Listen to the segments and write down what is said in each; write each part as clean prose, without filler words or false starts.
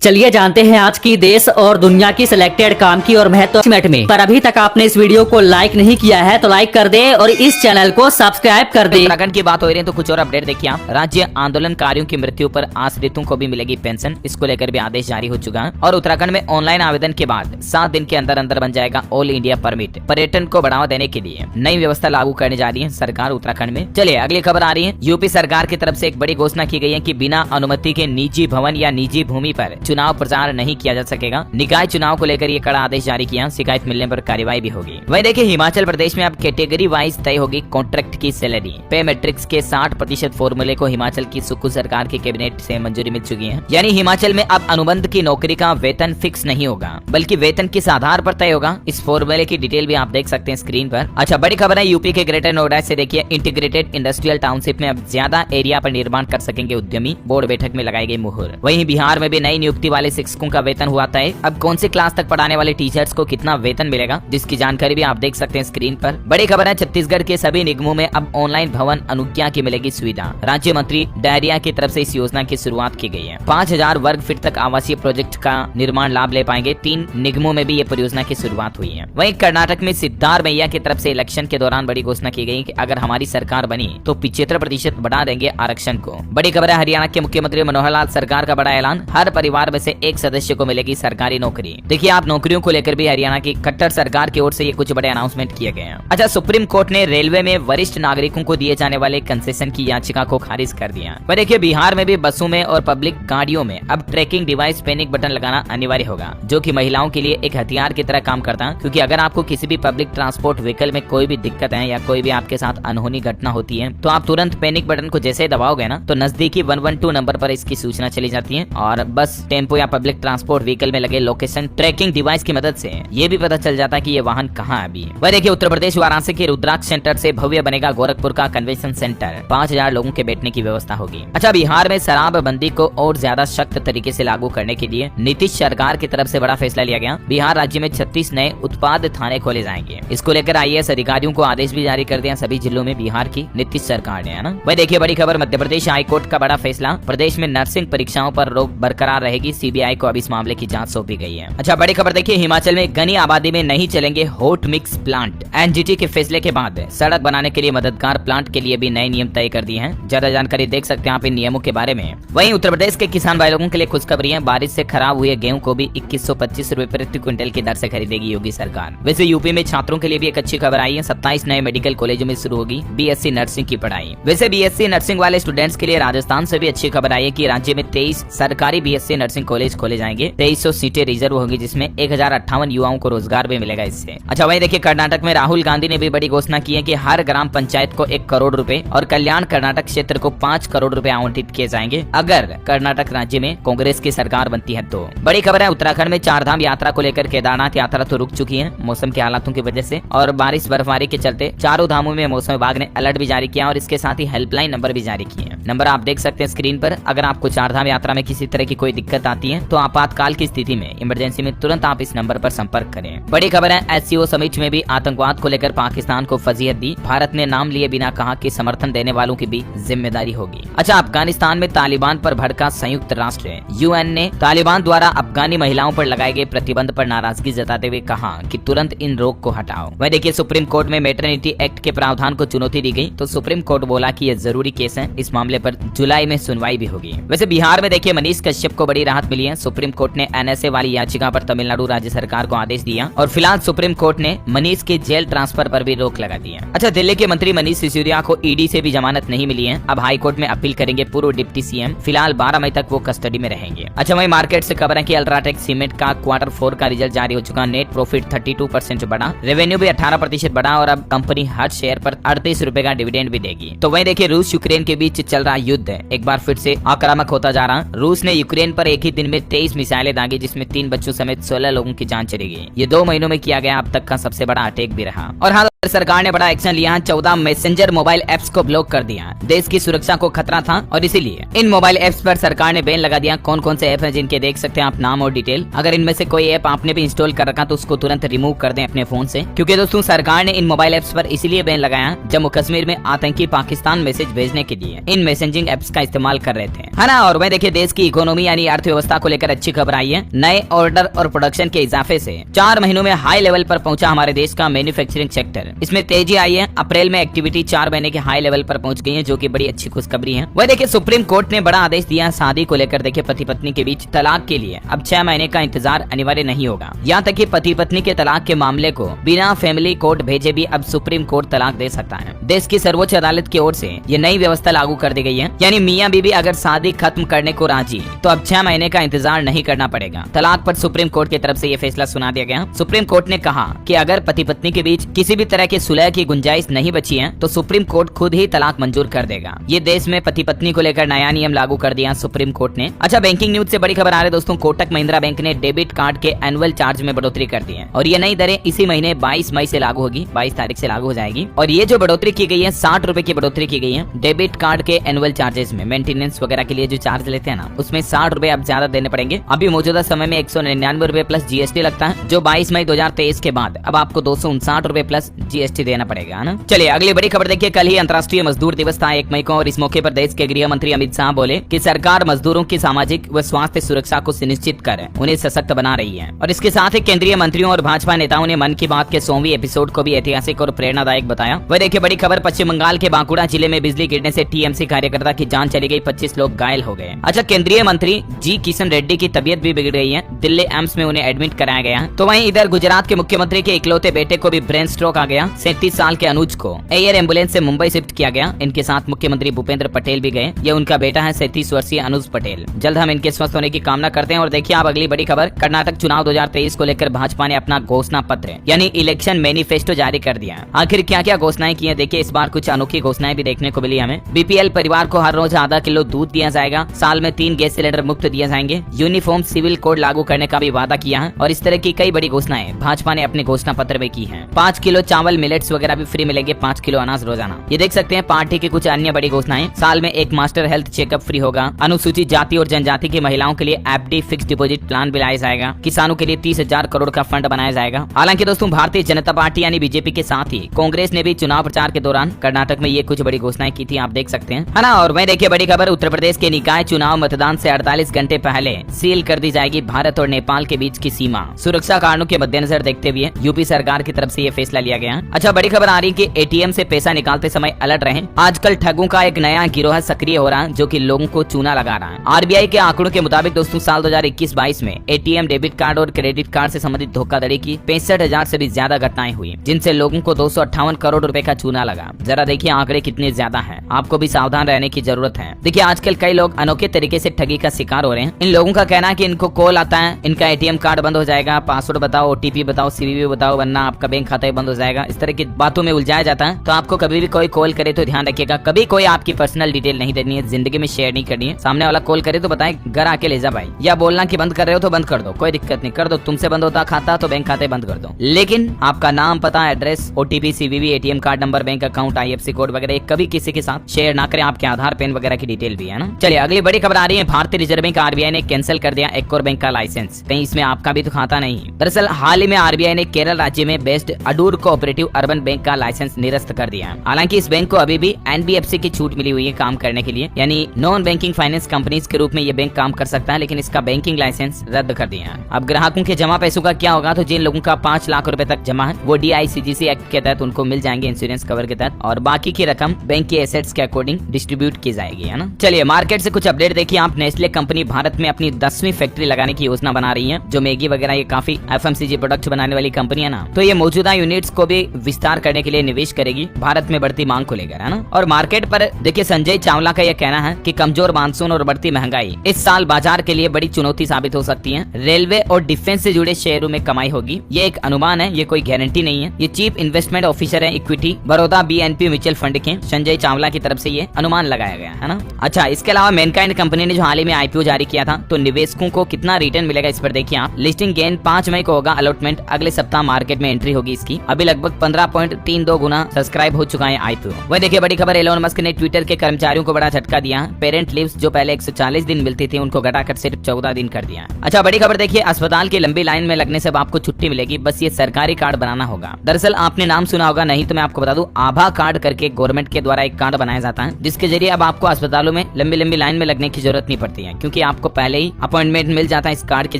चलिए जानते हैं आज की देश और दुनिया की सिलेक्टेड काम की और महत्व में। पर अभी तक आपने इस वीडियो को लाइक नहीं किया है तो लाइक कर दे और इस चैनल को सब्सक्राइब कर दे। उत्तराखंड की बात हो रही है तो कुछ और अपडेट देखिए आप। राज्य आंदोलनकारियों की मृत्यु पर आश्रितों को भी मिलेगी पेंशन, इसको लेकर भी आदेश जारी हो चुका है। और उत्तराखंड में ऑनलाइन आवेदन के बाद 7 दिन के अंदर अंदर बन जाएगा ऑल इंडिया परमिट। पर्यटन को बढ़ावा देने के लिए नई व्यवस्था लागू करने जा रही है सरकार उत्तराखंड में। चलिए अगली खबर आ रही है। यूपी सरकार की तरफ से एक बड़ी घोषणा की गई है कि बिना अनुमति के निजी भवन या निजी भूमि पर चुनाव प्रचार नहीं किया जा सकेगा। निकाय चुनाव को लेकर ये कड़ा आदेश जारी किया, शिकायत मिलने पर कार्रवाई भी होगी। वहीं देखिए हिमाचल प्रदेश में अब कैटेगरी वाइज तय होगी कॉन्ट्रैक्ट की सैलरी। पे मैट्रिक्स के 60% फॉर्मूले को हिमाचल की सुक्खू सरकार की कैबिनेट से मंजूरी मिल चुकी है। यानी हिमाचल में अब अनुबंध की नौकरी का वेतन फिक्स नहीं होगा बल्कि वेतन किस आधार पर तय होगा। इस फॉर्मूले की डिटेल भी आप देख सकते हैं स्क्रीन पर। अच्छा, बड़ी खबर है यूपी के ग्रेटर नोएडा से। देखिए इंटीग्रेटेड इंडस्ट्रियल टाउनशिप में अब ज्यादा एरिया पर निर्माण कर सकेंगे उद्यमी, बोर्ड बैठक में लगाई गई मुहर। वहीं बिहार में भी नई नियुक्ति वाले शिक्षकों का वेतन हुआ तय। अब कौन सी क्लास तक पढ़ाने वाले टीचर्स को कितना वेतन मिलेगा, जिसकी जानकारी भी आप देख सकते हैं स्क्रीन पर। बड़ी खबर है छत्तीसगढ़ के सभी निगमों में अब ऑनलाइन भवन अनुज्ञा की मिलेगी सुविधा। राज्य मंत्री डायरिया की तरफ से इस योजना की शुरुआत की गई है। 5000 वर्ग फीट तक आवासीय प्रोजेक्ट का निर्माण लाभ ले पाएंगे। 3 निगमों में भी ये परियोजना की शुरुआत हुई है। वहीं कर्नाटक में सिद्धारमैया की तरफ से इलेक्शन के दौरान बड़ी घोषणा की गई कि अगर हमारी सरकार बनी तो 75% बढ़ा देंगे आरक्षण को। बड़ी खबर है हरियाणा के मुख्यमंत्री मनोहर लाल सरकार का बड़ा ऐलान। हर परिवार में से एक सदस्य को मिलेगी सरकारी नौकरी। देखिए आप नौकरियों को लेकर भी हरियाणा की खट्टर सरकार की ओर से ये कुछ बड़े अनाउंसमेंट किए गए हैं। अच्छा, सुप्रीम कोर्ट ने रेलवे में वरिष्ठ नागरिकों को दिए जाने वाले कंसेशन की याचिका को खारिज कर दिया। पर देखिए बिहार में भी बसों में और पब्लिक गाड़ियों में अब ट्रैकिंग डिवाइस पैनिक बटन लगाना अनिवार्य होगा, जो कि महिलाओं के लिए एक हथियार की तरह काम करता है। क्योंकि अगर आपको किसी भी पब्लिक ट्रांसपोर्ट व्हीकल में कोई भी दिक्कत है या कोई भी आपके साथ अनहोनी घटना होती है तो आप तुरंत पैनिक बटन को जैसे दबाओगे ना तो नजदीकी 112 नंबर पर इसकी सूचना चली जाती है। और बस, टेम्पो या पब्लिक ट्रांसपोर्ट व्हीकल में लगे लोकेशन ट्रैकिंग डिवाइस की मदद से ये भी पता चल जाता है कि ये वाहन कहाँ है अभी। वह देखिए उत्तर प्रदेश वाराणसी के रुद्राक्ष सेंटर से भव्य बनेगा गोरखपुर का कन्वेंशन सेंटर। 5000 लोगों के बैठने की व्यवस्था होगी। अच्छा, बिहार में शराबबंदी को और ज्यादा सख्त तरीके से लागू करने के लिए नीतीश सरकार की तरफ से बड़ा फैसला लिया गया। बिहार राज्य में 36 नए उत्पाद थाने खोले जाएंगे। इसको लेकर IAS अधिकारियों को आदेश भी जारी कर दिया सभी जिलों में बिहार की नीतीश सरकार ने, है ना। वह देखिए बड़ी खबर मध्य प्रदेश हाईकोर्ट का बड़ा फैसला। प्रदेश में नर्सिंग परीक्षाओं पर रोक बरकरार रहेगी। CBI को अब इस मामले की जाँच सौंपी गई है। अच्छा, बड़ी खबर देखिए हिमाचल में घनी आबादी में नहीं चलेंगे हॉट मिक्स प्लांट। NGT के फैसले के बाद सड़क बनाने के लिए मददगार प्लांट के लिए भी नए नियम तय कर दिए हैं। ज्यादा जानकारी देख सकते हैं आप इन नियमों के बारे में। वहीं उत्तर प्रदेश के किसान भाई लोगों के लिए खुशखबरी है। बारिश से खराब हुए गेहूं को भी 2125 रुपए प्रति क्विंटल की दर से खरीदेगी योगी सरकार। वैसे यूपी में छात्रों के लिए भी एक अच्छी खबर आई है। 27 नए मेडिकल कॉलेजों में शुरू होगी BSc नर्सिंग की पढ़ाई। वैसे BSc नर्सिंग वाले स्टूडेंट्स के लिए राजस्थान से भी अच्छी खबर आई है कि राज्य में 23 सरकारी BSc नर्सिंग कॉलेज खोले जाएंगे। 2300 सीटें रिजर्व होगी, जिसमें 1058 युवाओं को रोजगार भी मिलेगा इससे। अच्छा, वहीं देखिए कर्नाटक में राहुल गांधी ने भी बड़ी घोषणा की है कि हर ग्राम पंचायत को 1 करोड़ रुपए और कल्याण कर्नाटक क्षेत्र को 5 करोड़ रुपए आवंटित किए जाएंगे अगर कर्नाटक राज्य में कांग्रेस की सरकार बनती है तो। बड़ी खबर है उत्तराखंड में 4 धाम यात्रा को लेकर केदारनाथ यात्रा तो रुक चुकी है मौसम के हालातों की वजह से, और बारिश बर्फबारी के चलते चारों धामों में मौसम विभाग ने अलर्ट भी जारी किया और इसके साथ ही हेल्पलाइन नंबर भी जारी किए। नंबर आप देख सकते हैं स्क्रीन पर। अगर आपको 4 धाम यात्रा में किसी तरह की कोई दिक्कत आती है तो आपातकाल की स्थिति में इमरजेंसी में तुरंत आप इस नंबर पर संपर्क करें। बड़ी खबर है SCO समिट में भी आतंकवाद को लेकर पाकिस्तान को फजीहत दी। भारत ने नाम लिए बिना कहा कि समर्थन देने वालों की भी जिम्मेदारी होगी। अच्छा, अफगानिस्तान में तालिबान पर भड़का संयुक्त राष्ट्र। UN ने तालिबान द्वारा अफगानी महिलाओं पर लगाए गए प्रतिबंध पर नाराजगी जताते हुए कहा कि तुरंत इन रोक को हटाओ। वह देखिए सुप्रीम कोर्ट में मैटरनिटी एक्ट के प्रावधान को चुनौती दी गई तो सुप्रीम कोर्ट बोला कि यह जरूरी केस है। इस मामले पर जुलाई में सुनवाई भी होगी। वैसे बिहार में देखिए मनीष कश्यप को बड़ी राहत मिली है। सुप्रीम कोर्ट ने NSA वाली याचिका पर तमिलनाडु राज्य सरकार को आदेश दिया और फिलहाल सुप्रीम कोर्ट ने मनीष के जेल ट्रांसफर पर भी रोक लगा दी है। अच्छा, दिल्ली के मंत्री मनीष सिसोदिया को ED से भी जमानत नहीं मिली है। अब हाई कोर्ट में अपील करेंगे पूर्व डिप्टी CM। फिलहाल 12 मई तक वो कस्टडी में रहेंगे। अच्छा, वहीं मार्केट से खबर है कि अल्ट्राटेक सीमेंट का Q4 का रिजल्ट जारी हो चुका। नेट प्रॉफिट 32% बढ़ा, रेवेन्यू भी 18% बढ़ा और अब कंपनी हर शेयर पर 38 रुपए का डिविडेंड भी देगी। तो वहीं देखिए रूस यूक्रेन के बीच चल रहा युद्ध एक बार फिर से आक्रामक होता जा रहा। रूस ने यूक्रेन पर एक ही दिन में 23 मिसाइलें दागी, जिसमें 3 बच्चों समेत 16 लोगों की जान चली गई। ये 2 महीनों में किया गया अब तक का सबसे बड़ा अटैक भी रहा। और सरकार ने बड़ा एक्शन लिया, 14 मैसेंजर मोबाइल एप्स को ब्लॉक कर दिया। देश की सुरक्षा को खतरा था और इसीलिए इन मोबाइल एप्स पर सरकार ने बैन लगा दिया। कौन कौन से ऐप हैं जिनके देख सकते हैं आप नाम और डिटेल। अगर इनमें से कोई ऐप आपने भी इंस्टॉल कर रखा तो उसको तुरंत रिमूव कर दें अपने फोन से, क्योंकि दोस्तों सरकार ने इन मोबाइल एप्स पर इसीलिए बैन लगाया जम्मू कश्मीर में आतंकी पाकिस्तान मैसेज भेजने के लिए इन मैसेजिंग एप्स का इस्तेमाल कर रहे थे, है ना। और वह देखिए देश की इकोनॉमी यानी अर्थव्यवस्था को लेकर अच्छी खबर आई है। नए ऑर्डर और प्रोडक्शन के इजाफे से 4 महीनों में हाई लेवल पर पहुंचा हमारे देश का मैन्युफैक्चरिंग सेक्टर। इसमें तेजी आई है। अप्रैल में एक्टिविटी 4 महीने के हाई लेवल पर पहुंच गई है, जो कि बड़ी अच्छी खुशखबरी है। वह देखिए सुप्रीम कोर्ट ने बड़ा आदेश दिया शादी को लेकर। देखिए पति पत्नी के बीच तलाक के लिए अब 6 महीने का इंतजार अनिवार्य नहीं होगा। यहाँ तक कि पति पत्नी के तलाक के मामले को बिना फैमिली कोर्ट भेजे भी अब सुप्रीम कोर्ट तलाक दे सकता है। देश की सर्वोच्च अदालत की ओर से ये नई व्यवस्था लागू कर दी गई है, यानी मियाँ बीवी अगर शादी खत्म करने को राजी तो अब 6 महीने का इंतजार नहीं करना पड़ेगा। तलाक पर सुप्रीम कोर्ट की तरफ से ये फैसला सुना दिया गया। सुप्रीम कोर्ट ने कहा कि अगर पति पत्नी के बीच किसी भी तरह के सुलह की गुंजाइश नहीं बची है तो सुप्रीम कोर्ट खुद ही तलाक मंजूर कर देगा। ये देश में पति पत्नी को लेकर नया नियम लागू कर दिया सुप्रीम कोर्ट ने। अच्छा, बैंकिंग न्यूज से बड़ी खबर आ रही है दोस्तों। कोटक महिंद्रा बैंक ने डेबिट कार्ड के एनुअल चार्ज में बढ़ोतरी कर दी है और ये नई दरें इसी महीने 22 मई से लागू होगी, 22 तारीख से लागू हो जाएगी। और ये जो बढ़ोतरी की गई है 60 रुपए की बढ़ोतरी की गई है डेबिट कार्ड के एनुअल चार्जेस में। मेंटेनेंस वगैरह के लिए जो चार्ज लेते हैं ना, उसमें 60 रुपए अब ज्यादा देने पड़ेंगे। अभी मौजूदा समय में 199 रुपए प्लस जीएसटी लगता है, जो 22 मई 2023 के बाद अब आपको 259 रुपए प्लस जीएसटी देना पड़ेगा, है ना। चलिए अगली बड़ी खबर देखिए। कल ही अंतर्राष्ट्रीय मजदूर दिवस था 1 मई को, और इस मौके पर देश के गृह मंत्री अमित शाह बोले कि सरकार मजदूरों की सामाजिक व स्वास्थ्य सुरक्षा को सुनिश्चित कर उन्हें सशक्त बना रही है। और इसके साथ ही केंद्रीय मंत्रियों और भाजपा नेताओं ने मन की बात के 100वीं एपिसोड को भी ऐतिहासिक और प्रेरणादायक बताया। वह देखिए बड़ी खबर, पश्चिम बंगाल के बांकुड़ा जिले में बिजली गिरने से टीएमसी कार्यकर्ता की जान चली गई, 25 लोग घायल हो गए। अच्छा, केंद्रीय मंत्री जी किशन रेड्डी की तबीयत भी बिगड़ गई है, दिल्ली एम्स में उन्हें एडमिट कराया गया। तो वहीं इधर गुजरात के मुख्यमंत्री के इकलौते बेटे को भी ब्रेन स्ट्रोक आ गया। 37 साल के अनुज को एयर एम्बुलेंस से मुंबई शिफ्ट किया गया। इनके साथ मुख्यमंत्री भूपेंद्र पटेल भी गए। ये उनका बेटा है 37 वर्षीय अनुज पटेल। जल्द हम इनके स्वस्थ होने की कामना करते हैं। और देखिए आप अगली बड़ी खबर, कर्नाटक चुनाव 2023 को लेकर भाजपा ने अपना घोषणा पत्र यानी इलेक्शन मैनिफेस्टो जारी कर दिया। आखिर क्या क्या घोषणाएं की है, देखिए इस बार कुछ अनोखी घोषणाएं भी देखने को मिली हमें। बीपीएल परिवार को हर रोज आधा किलो दूध दिया जाएगा, साल में 3 गैस सिलेंडर मुफ्त दिए जाएंगे, यूनिफॉर्म सिविल कोड लागू करने का भी वादा किया है। और इस तरह की कई बड़ी घोषणाएं भाजपा ने अपने घोषणा पत्र में की है। 5 किलो चावल मिलेट्स वगैरह भी फ्री मिलेंगे, 5 किलो अनाज रोजाना। ये देख सकते हैं पार्टी की कुछ अन्य बड़ी घोषणाएं। साल में 1 मास्टर हेल्थ चेकअप फ्री होगा, अनुसूचित जाति और जनजाति की महिलाओं के लिए एफडी फिक्स डिपॉजिट प्लान भी लाया जाएगा, किसानों के लिए 30,000 करोड़ का फंड बनाया जाएगा। हालांकि दोस्तों भारतीय जनता पार्टी यानी बीजेपी के साथ ही कांग्रेस ने भी चुनाव प्रचार के दौरान कर्नाटक में ये कुछ बड़ी घोषणाएं की थी, आप देख सकते हैं, है ना। और वहीं देखिए बड़ी खबर, उत्तर प्रदेश के निकाय चुनाव मतदान से 48 घंटे पहले सील कर दी जाएगी भारत और नेपाल के बीच की सीमा। सुरक्षा कारणों के मद्देनजर देखते हुए यूपी सरकार की तरफ से ये फैसला लिया गया। अच्छा, बड़ी खबर आ रही कि एटीएम से पैसा निकालते समय अलर्ट रहें। आजकल ठगों का एक नया गिरोह सक्रिय हो रहा है जो कि लोगों को चूना लगा रहा है। आरबीआई के आंकड़ों के मुताबिक दोस्तों साल 2021-22 में एटीएम, डेबिट कार्ड और क्रेडिट कार्ड से संबंधित धोखाधड़ी की 65,000 से भी ज्यादा घटनाएं हुई, जिनसे लोगों को 258 करोड़ रुपए का चूना लगा। जरा देखिए आंकड़े कितने ज्यादा हैं, आपको भी सावधान रहने की जरूरत है। देखिए आजकल कई लोग अनोखे तरीके से ठगी का शिकार हो रहे हैं। इन लोगों का कहना है कि इनको कॉल आता है, इनका एटीएम कार्ड बंद हो जाएगा, पासवर्ड बताओ, ओटीपी बताओ, सीवीवी बताओ, वरना आपका बैंक खाता ही बंद हो जाएगा। इस तरह की बातों में उलझाया जाता है। तो आपको कभी भी कोई कॉल करे तो ध्यान रखिएगा, कभी कोई आपकी पर्सनल डिटेल नहीं देनी है, जिंदगी में शेयर नहीं करनी है। सामने वाला कॉल करे तो बताए घर आके ले जा भाई, या बोलना कि बंद कर रहे हो तो बंद कर दो, कोई दिक्कत नहीं, कर दो। तुमसे बंद होता खाता तो बैंक खाते बंद कर दो, लेकिन आपका नाम, पता, address, OTP, CVV, ATM card number, bank account, IFSC code वगैरह कभी किसी के साथ शेयर ना करें। आपके आधार, पेन वगैरह की डिटेल भी है ना। चलिए अगली बड़ी खबर आ रही है, भारतीय रिजर्व बैंक आरबीआई ने कैंसिल कर दिया एक और बैंक का लाइसेंस। कहीं इसमें आपका भी तो खाता नहीं। दरअसल हाल ही में आरबीआई ने केरल राज्य में based Adoor cooperative urban bank का लाइसेंस निरस्त कर दिया। हालांकि इस बैंक को अभी भी एनबीएफसी की छूट मिली हुई है काम करने के लिए, यानी नॉन बैंकिंग फाइनेंस कंपनीज के रूप में ये बैंक काम कर सकता है, लेकिन इसका बैंकिंग लाइसेंस रद्द कर दिया। अब ग्राहकों के जमा पैसों का क्या होगा, तो जिन लोगों का 5 लाख रुपए तक जमा है वो DICGC एक्ट के तहत उनको मिल जाएंगे, इंश्योरेंस कवर के तहत, और बाकी की रकम बैंक के एसेट्स के अकॉर्डिंग डिस्ट्रीब्यूट की जाएगी, है ना। चलिए मार्केट से कुछ अपडेट देखिए आप। नेस्ले कंपनी भारत में अपनी 10वीं फैक्ट्री लगाने की योजना बना रही है। जो मैगी वगैरह ये काफी FMCG प्रोडक्ट बनाने वाली कंपनी है ना, तो ये मौजूदा यूनिट्स को भी विस्तार करने के लिए निवेश करेगी भारत में बढ़ती मांग को लेकर, है ना। और मार्केट पर देखिए संजय चावला का यह कहना है कि कमजोर मानसून और बढ़ती महंगाई इस साल बाजार के लिए बड़ी चुनौती साबित हो सकती है। रेलवे और डिफेंस से जुड़े शेयरों में कमाई होगी। ये एक अनुमान है, ये कोई गारंटी नहीं है। ये चीफ इन्वेस्टमेंट ऑफिसर है equity Baroda BNP mutual fund के संजय चावला की तरफ से ये अनुमान लगाया गया है ना। अच्छा, इसके अलावा मैनकाइंड कंपनी ने जो हाल ही में IPO जारी किया था, तो निवेशकों को कितना रिटर्न मिलेगा इस पर देखिए आप। लिस्टिंग गेन 5 मई को होगा, अलॉटमेंट अगले सप्ताह मार्केट में एंट्री होगी इसकी। अभी लगभग लगभग 15.32 गुना सब्सक्राइब हो चुका है आईपीओ। वही देखिए बड़ी खबर, एलोन मस्क ने ट्विटर के कर्मचारियों को बड़ा झटका दिया। पेरेंट लीव्स जो पहले 140 दिन मिलती थी उनको घटाकर सिर्फ 14 दिन कर दिया। अच्छा बड़ी खबर देखिए, अस्पताल की लंबी लाइन में लगने से अब आपको छुट्टी मिलेगी, बस ये सरकारी कार्ड बनाना होगा। दरअसल आपने नाम सुना होगा, नहीं तो मैं आपको बता दूं, आभा कार्ड करके गवर्नमेंट के द्वारा एक कार्ड बनाया जाता है, जिसके जरिए अब आपको अस्पतालों में लंबी लाइन में लगने की जरूरत नहीं पड़ती है, क्योंकि आपको पहले ही अपॉइंटमेंट मिल जाता है इस कार्ड के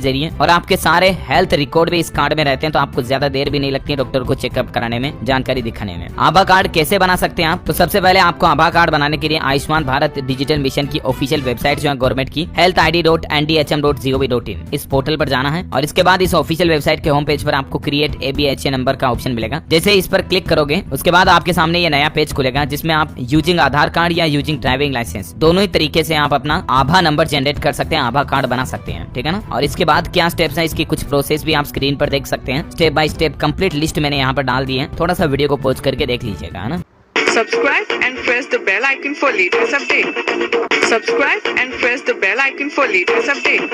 जरिए और आपके सारे हेल्थ रिकॉर्ड भी इस कार्ड में रहते हैं, तो आपको ज्यादा देर भी नहीं लगती है डॉक्टर को चेकअप कराने में, जानकारी दिखाने में। आभा कार्ड कैसे बना सकते हैं आप? तो सबसे पहले आपको आभा कार्ड बनाने के लिए आयुष्मान भारत डिजिटल मिशन की ऑफिशियल वेबसाइट जो है गवर्नमेंट की healthid.ndhm.gov.in इस पोर्टल पर जाना है और इसके बाद इस ऑफिशियल वेबसाइट के होम पेज पर आपको क्रिएट ABHA नंबर का ऑप्शन मिलेगा। जैसे इस पर क्लिक करोगे उसके बाद आपके सामने ये नया पेज खुलेगा, जिसमें आप यूजिंग आधार कार्ड या यूजिंग ड्राइविंग लाइसेंस दोनों ही तरीके से आप अपना आभा नंबर जनरेट कर सकते हैं, आभा कार्ड बना सकते हैं, ठीक है ना। और इसके बाद क्या स्टेप्स हैं, इसकी कुछ प्रोसेस भी आप स्क्रीन पर देख सकते हैं। Step by step complete list मैंने यहाँ पर डाल दी है, थोड़ा सा वीडियो को पॉज करके देख लीजिएगा, है ना। Subscribe and press the bell icon for latest update. Subscribe and press the bell icon for latest update.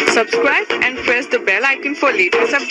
Subscribe and press the bell icon for latest update.